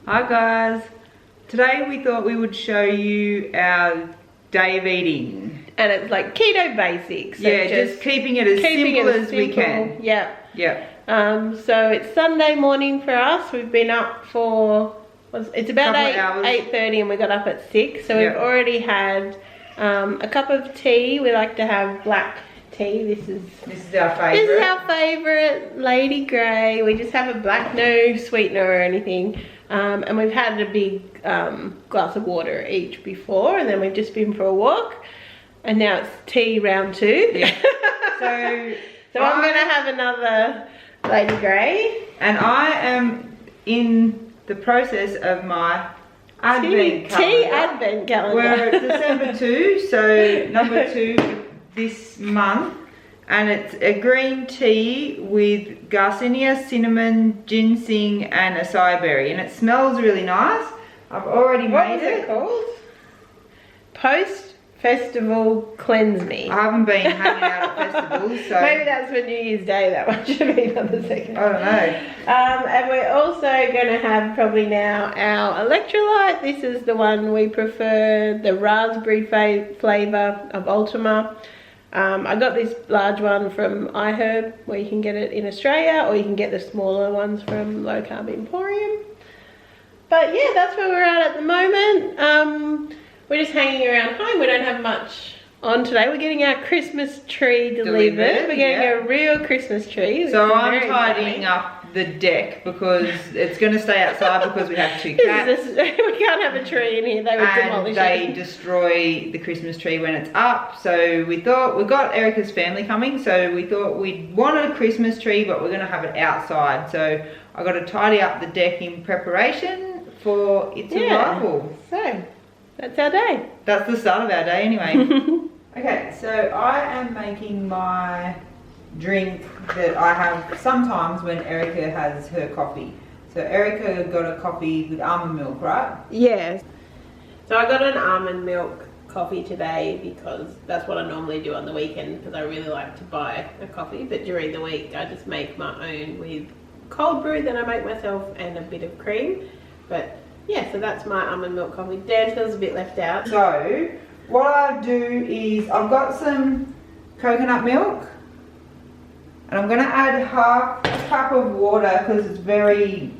Hi guys, today we thought we would show you our day of eating. And it's like keto basics. So yeah, just keeping it as simple as we can. Yeah. Yeah. So it's Sunday morning for us. We've been up for, it's about 8:30 and we got up at 6. So we've already had a cup of tea. We like to have black tea. This is our favourite. This is our favourite, Lady Grey. We just have a black, no sweetener or anything. And we've had a big glass of water each before, and then we've just been for a walk. And now it's tea round 2. Yeah. So I'm going to have another Lady Grey. And I am in the process of my advent calendar. Tea advent calendar. We're at December 2, so number 2 this month. And it's a green tea with Garcinia, cinnamon, ginseng and acai berry. And it smells really nice. I've already made it. What was it called? Post-festival cleanse me. I haven't been hanging out at festivals, so... Maybe that's for New Year's Day, that one should have been on the second. I don't know. And we're also going to have probably now our electrolyte. This is the one we prefer, the raspberry flavour of Ultima. I got this large one from iHerb, where you can get it in Australia, or you can get the smaller ones from Low Carb Emporium. But yeah, that's where we're at the moment. We're just hanging around home. We don't have much on today. We're getting our Christmas tree delivered. We're getting a real Christmas tree. So I'm tidying up the deck because it's going to stay outside because we have 2 cats. We can't have a tree in here. They would demolish it. And they destroy the Christmas tree when it's up. So we thought, we got Erika's family coming, so we thought we'd wanted a Christmas tree, but we're going to have it outside. So I got to tidy up the deck in preparation for its arrival. So that's our day. That's the start of our day anyway. Okay, so I am making my drink that I have sometimes when Erika has her coffee. So Erika got a coffee with almond milk, right? Yes. So I got an almond milk coffee today because that's what I normally do on the weekend, because I really like to buy a coffee. But during the week I just make my own with cold brew that I make myself and a bit of cream. But yeah, so that's my almond milk coffee. Dan feels a bit left out. So what I do is I've got some coconut milk. And I'm going to add half a cup of water because it's very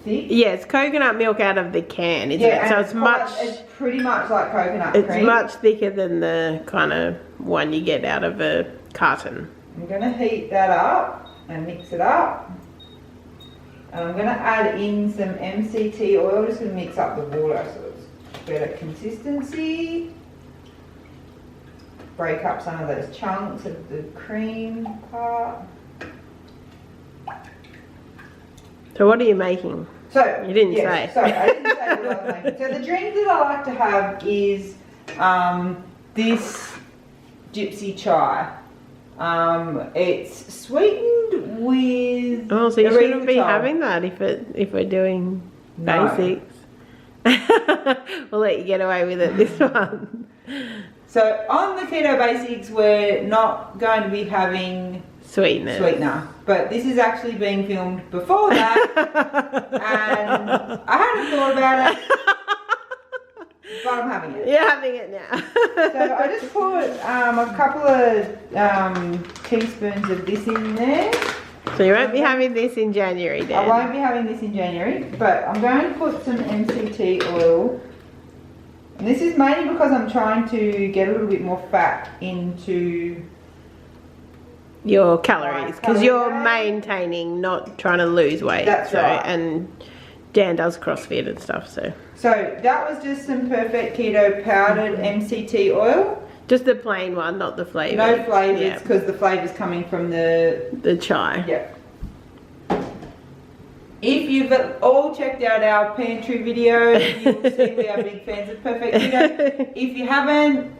thick. Yeah, it's coconut milk out of the can, isn't it? So it's pretty much like coconut cream. It's much thicker than the kind of one you get out of a carton. I'm going to heat that up and mix it up. And I'm going to add in some MCT oil, just going to mix up the water so it's better consistency. Break up some of those chunks of the cream part. So what are you making? So you didn't say. Sorry, I didn't say what I was making. So the drink that I like to have is this gypsy chai. It's sweetened with. Oh, so you shouldn't be having that if we're doing basics. We'll let you get away with it this one. So on the Keto Basics, we're not going to be having sweetener, but this is actually being filmed before that, and I hadn't thought about it, but I'm having it. You're having it now. So I just put a couple of teaspoons of this in there. So you won't be having this in January, Dan. I won't be having this in January, but I'm going to put some MCT oil. And this is mainly because I'm trying to get a little bit more fat into your calories, because you're maintaining, not trying to lose weight. That's right. And Dan does CrossFit and stuff, so that was just some Perfect Keto powdered MCT oil. Just the plain one, not the flavour. No flavours, because the flavour's coming from the chai. Yeah. If you've all checked out our pantry video, you'll see we are big fans of Perfect Keto. If you haven't,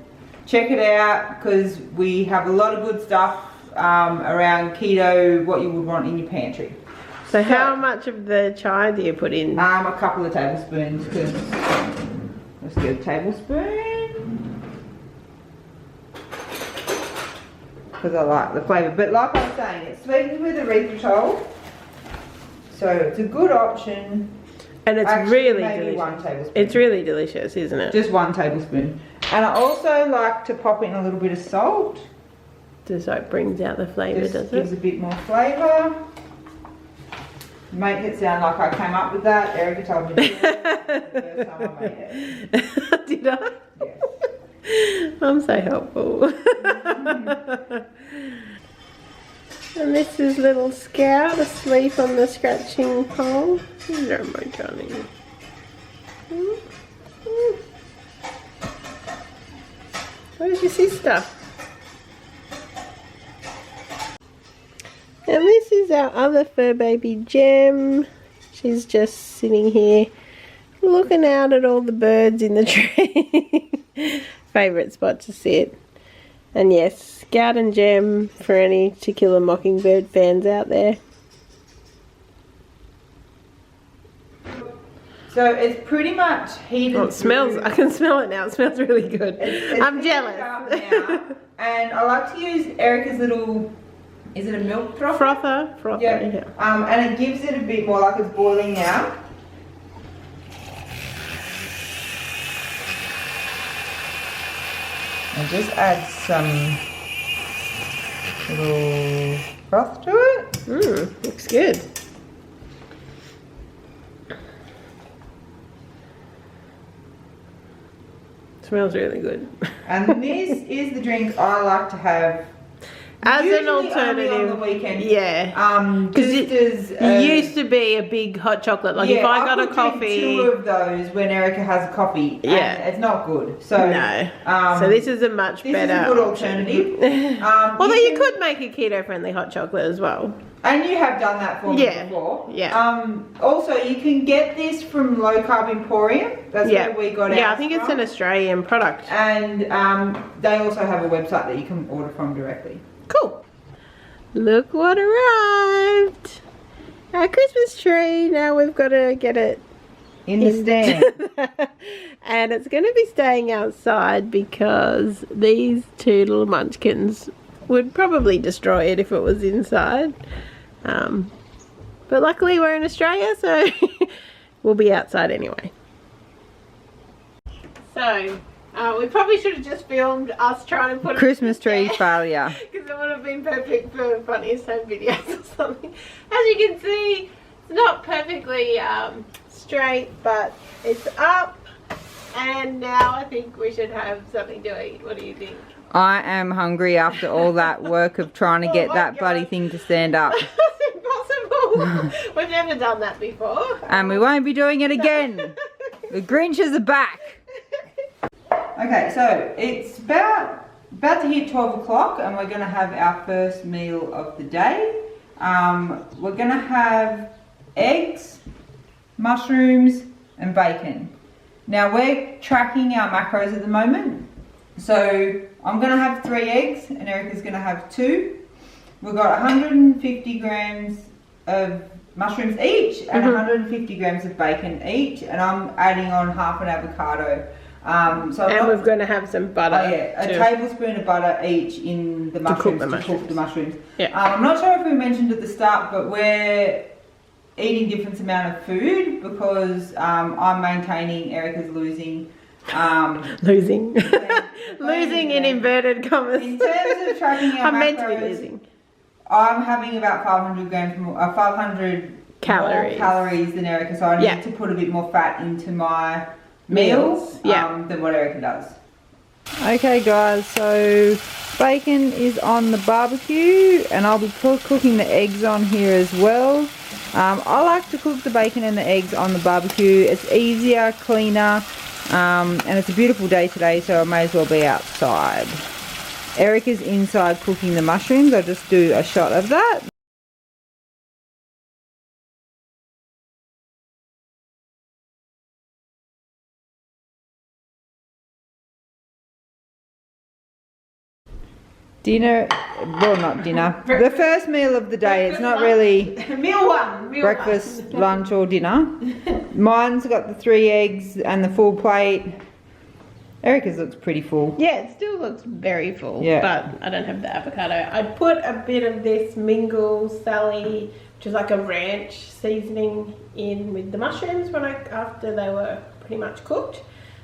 check it out because we have a lot of good stuff around keto, what you would want in your pantry. So how much of the chai do you put in? A couple of tablespoons. Let's get a tablespoon. Because I like the flavour. But like I was saying, it's sweetened with erythritol. So it's a good option And it's Actually, really maybe delicious. 1 tablespoon. It's really delicious, isn't it? Just 1 tablespoon. And I also like to pop in a little bit of salt. Just so it brings out the flavour, Just does gives it? a bit more flavour. Make it sound like I came up with that. Erika told me to do it the first time I made it. Did I? Yes. I'm so helpful. And this is little Scout asleep on the scratching pole. There, my darling. Where's your sister? And this is our other fur baby, Gem. She's just sitting here looking out at all the birds in the tree. Favourite spot to sit. And yes, Scout and Gem for any particular Mockingbird fans out there. So it's pretty much heated. Oh, it smells, I can smell it now. It smells really good. It's I'm heated jealous. up now. And I like to use Erika's little, is it a milk frother? Frother, Yeah. And it gives it a bit more like it's boiling now. And just add some little broth to it. Looks good. Smells really good. And this is the drink I like to have As usually an alternative. only on the weekend. Yeah. Just it used to be a big hot chocolate. Like if I got a could coffee. drink 2 of those when Erika has a coffee. Yeah. And it's not good. So No. So this is a much this better is a good alternative. Although you could make a keto friendly hot chocolate as well. And you have done that for me Yeah. before. Yeah. Also, you can get this from Low Carb Emporium. That's where we got it. Yeah, I think it's an Australian product. And they also have a website that you can order from directly. Cool. Look what arrived. Our Christmas tree. Now we've got to get it In the stand. and it's going to be staying outside because these 2 little munchkins would probably destroy it if it was inside. But luckily we're in Australia, so we'll be outside anyway. So, we probably should have just filmed us trying to put Christmas tree failure. because it would have been perfect for funniest home videos or something. As you can see, it's not perfectly straight, but it's up. And now I think we should have something to eat. What do you think? I am hungry after all that work of trying to get that bloody thing to stand up. That's impossible. We've never done that before. And we won't be doing it again. The Grinches are back. Okay, so it's about to hit 12 o'clock and we're going to have our first meal of the day. We're going to have eggs, mushrooms and bacon. Now we're tracking our macros at the moment. So I'm going to have 3 eggs and Erika's going to have 2. We've got 150 grams of mushrooms each and 150 grams of bacon each, and I'm adding on half an avocado. We're going to have some butter. Oh yeah, a tablespoon of butter each in the mushrooms to cook the mushrooms. Yeah. I'm not sure if we mentioned at the start, but we're eating different amount of food because I'm maintaining, Erika's losing. Losing. Losing in inverted commas. In terms of tracking our I'm meant to be macros, losing. I'm having about 500 grams more, 500 Calories. more calories than Erika, so I need to put a bit more fat into my meals than what Erika does. Okay guys, so bacon is on the barbecue and I'll be cooking the eggs on here as well. I like to cook the bacon and the eggs on the barbecue. It's easier, cleaner, and it's a beautiful day today, so I may as well be outside. Erika's inside cooking the mushrooms. I'll just do a shot of that. Dinner, well not dinner, the first meal of the day. It's not really meal one. breakfast, lunch or dinner. Mine's got the 3 eggs and the full plate. Erika's looks pretty full. Yeah, it still looks very full, Yeah. but I don't have the avocado. I'd put a bit of this Mingle Sally which is like a ranch seasoning in with the mushrooms after they were pretty much cooked.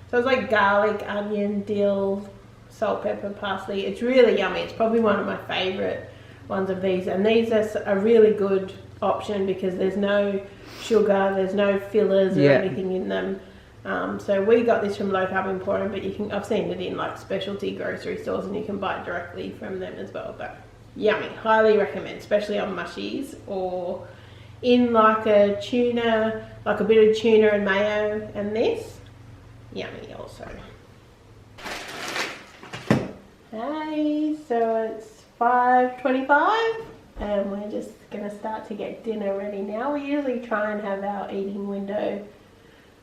So it's like garlic, onion, dill, salt, pepper, parsley. It's really yummy. It's probably one of my favourite ones of these, and these are a really good option because there's no sugar, there's no fillers or anything in them. So we got this from Low Carb Emporium, but I've seen it in like specialty grocery stores, and you can buy it directly from them as well. But yummy, highly recommend, especially on mushies or in like a tuna, like a bit of tuna and mayo, and this yummy also. Hey, so it's 5:25 and we're just gonna start to get dinner ready now. We usually try and have our eating window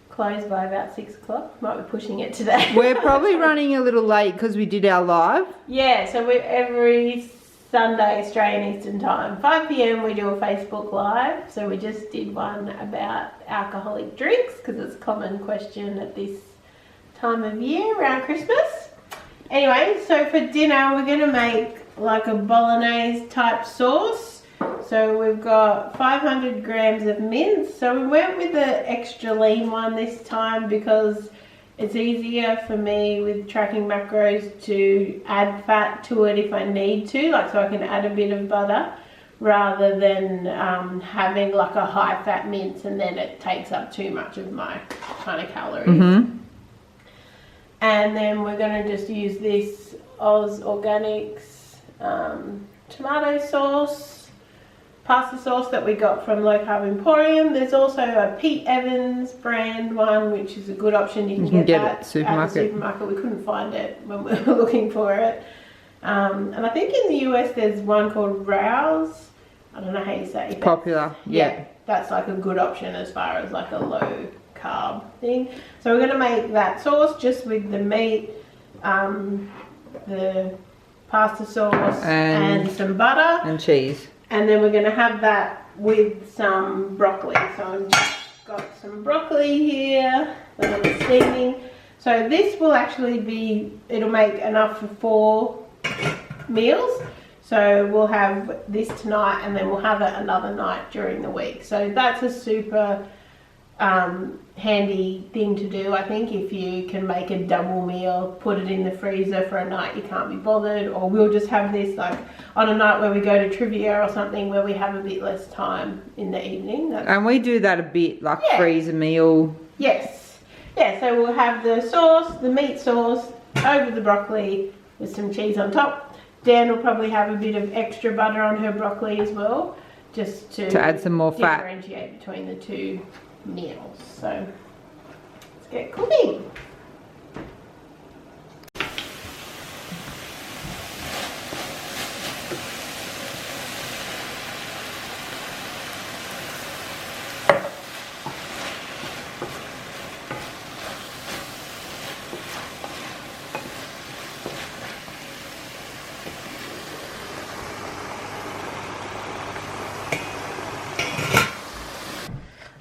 closed by about 6 o'clock. Might be pushing it today. We're probably running a little late because we did our live. Yeah, so we're every Sunday Australian Eastern Time, 5 p.m. we do a Facebook Live. So we just did one about alcoholic drinks because it's a common question at this time of year around Christmas. Anyway, so for dinner we're going to make like a bolognese type sauce. So we've got 500 grams of mince. So we went with the extra lean one this time because it's easier for me with tracking macros to add fat to it if I need to, like so I can add a bit of butter rather than having like a high fat mince and then it takes up too much of my kind of calories. Mm-hmm. And then we're going to just use this Oz Organics tomato sauce, pasta sauce that we got from Low Carb Emporium. There's also a Pete Evans brand one, which is a good option. You can get that at the supermarket. We couldn't find it when we were looking for it. And I think in the US there's one called Rouse. I don't know how you say it. Popular, yeah. That's like a good option as far as like a low carb thing. So we're going to make that sauce just with the meat, the pasta sauce and some butter. And cheese. And then we're going to have that with some broccoli. So I've got some broccoli here that I'm steaming. So this will actually be, it'll make enough for 4 meals. So we'll have this tonight and then we'll have it another night during the week. So that's a super handy thing to do, I think, if you can make a double meal, put it in the freezer for a night you can't be bothered, or we'll just have this like on a night where we go to trivia or something where we have a bit less time in the evening. And we do that a bit, like freeze a meal. Yes. Yeah, so we'll have the sauce, the meat sauce, over the broccoli with some cheese on top. Dan will probably have a bit of extra butter on her broccoli as well, just to add some more fat. Differentiate between the two meals. So let's get cooking.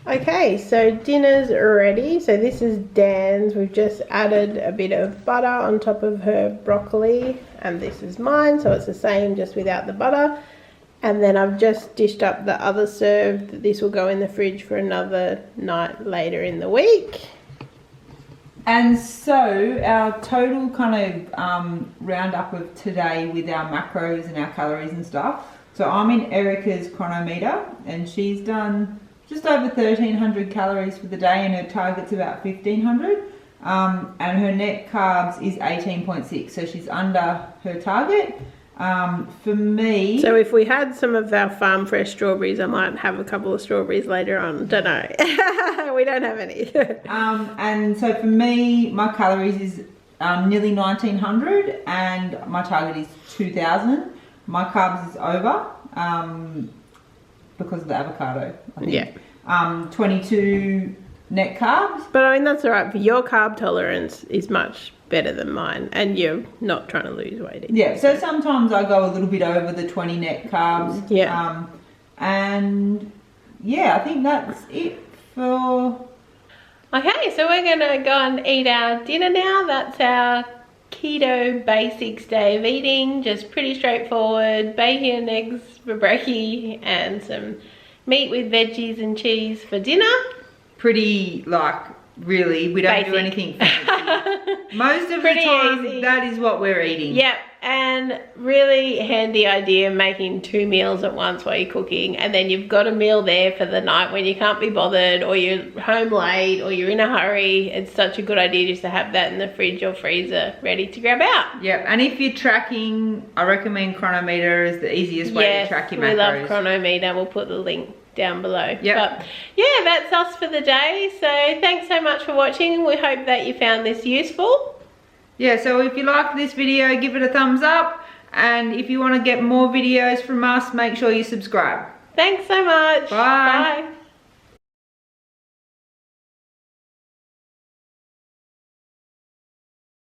Okay, so dinner's ready. So this is Dan's. We've just added a bit of butter on top of her broccoli, and this is mine, so it's the same just without the butter. And then I've just dished up the other serve. This will go in the fridge for another night later in the week. And so our total kind of roundup of today with our macros and our calories and stuff. So I'm in Erika's chronometer and she's done just over 1,300 calories for the day and her target's about 1,500. And her net carbs is 18.6, so she's under her target. For me... So if we had some of our farm fresh strawberries, I might have a couple of strawberries later on. Don't know. We don't have any. And so for me, my calories is nearly 1,900 and my target is 2,000. My carbs is over because of the avocado, I think. Yeah. 22 net carbs. But I mean, that's all right. For your carb tolerance is much better than mine, and you're not trying to lose weight either. Yeah, so sometimes I go a little bit over the 20 net carbs. Yeah. And yeah, I think that's it for... Okay, so we're gonna go and eat our dinner now. That's our keto basics day of eating. Just pretty straightforward. Bacon, eggs for brekkie, and some Meat with veggies and cheese for dinner. Pretty, like, really, we don't do anything fancy. Most of the time, easy. That is what we're eating. Yep, and really handy idea making 2 meals at once while you're cooking, and then you've got a meal there for the night when you can't be bothered, or you're home late, or you're in a hurry. It's such a good idea just to have that in the fridge or freezer ready to grab out. Yep, and if you're tracking, I recommend Chronometer is the easiest way to track your macros. We love Chronometer. We'll put the link down below. Yep. But yeah, that's us for the day. So thanks so much for watching. We hope that you found this useful. Yeah, so if you liked this video, give it a thumbs up, and if you want to get more videos from us, make sure you subscribe. Thanks so much. Bye. Bye.